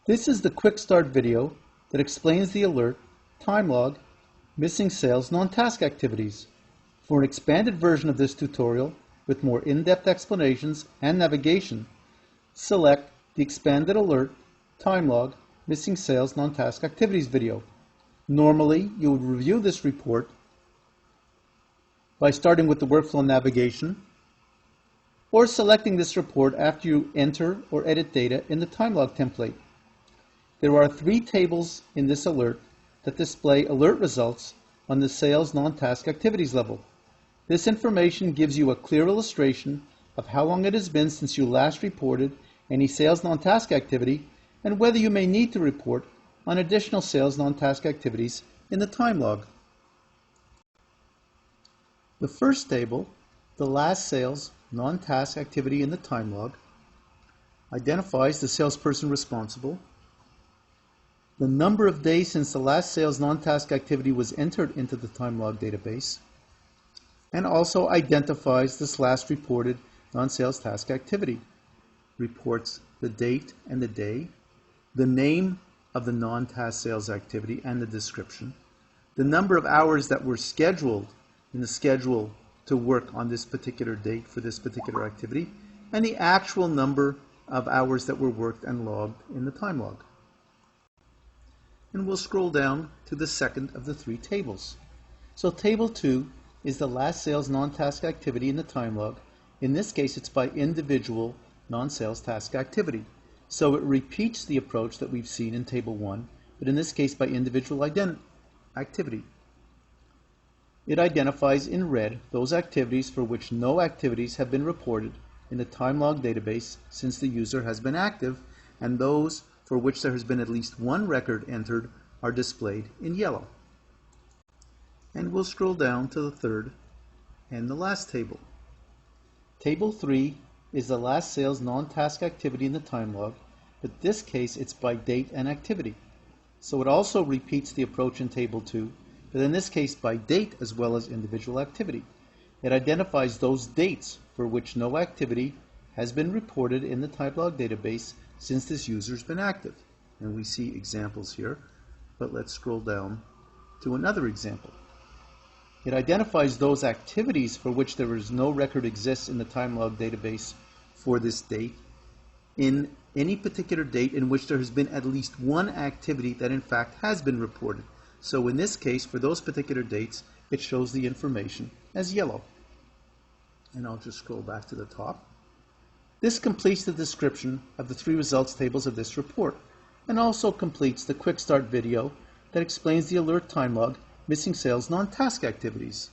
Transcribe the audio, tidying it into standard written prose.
This is the quick start video that explains the alert, time log, missing sales, non-task activities. For an expanded version of this tutorial with more in-depth explanations and navigation, select the expanded alert, time log, missing sales, non-task activities video. Normally, you would review this report by starting with the workflow navigation or selecting this report after you enter or edit data in the time log template. There are 3 tables in this alert that display alert results on the sales non-task activities level. This information gives you a clear illustration of how long it has been since you last reported any sales non-task activity and whether you may need to report on additional sales non-task activities in the time log. The first table, the last sales non-task activity in the time log, identifies the salesperson responsible, the number of days since the last sales non-task activity was entered into the time log database, and also identifies this last reported non-sales task activity. Reports the date and the day, the name of the non-task sales activity and the description, the number of hours that were scheduled in the schedule to work on this particular date for this particular activity, and the actual number of hours that were worked and logged in the time log. And we'll scroll down to the second of the 3 tables. So table 2 is the last sales non-task activity in the time log. In this case, it's by individual non-sales task activity. So it repeats the approach that we've seen in table 1, but in this case by individual activity. It identifies in red those activities for which no activities have been reported in the time log database since the user has been active, and those for which there has been at least one record entered are displayed in yellow. And we'll scroll down to the third and the last table. Table 3 is the last sales non-task activity in the time log, but in this case it's by date and activity. So it also repeats the approach in table 2, but in this case by date as well as individual activity. It identifies those dates for which no activity has been reported in the time log database since this user's been active. And we see examples here, but let's scroll down to another example. It identifies those activities for which there is no record exists in the time log database for this date in any particular date in which there has been at least one activity that in fact has been reported. So in this case, for those particular dates, it shows the information as yellow. And I'll just scroll back to the top. This completes the description of the 3 results tables of this report, and also completes the quick start video that explains the alert time log missing sales non-task activities.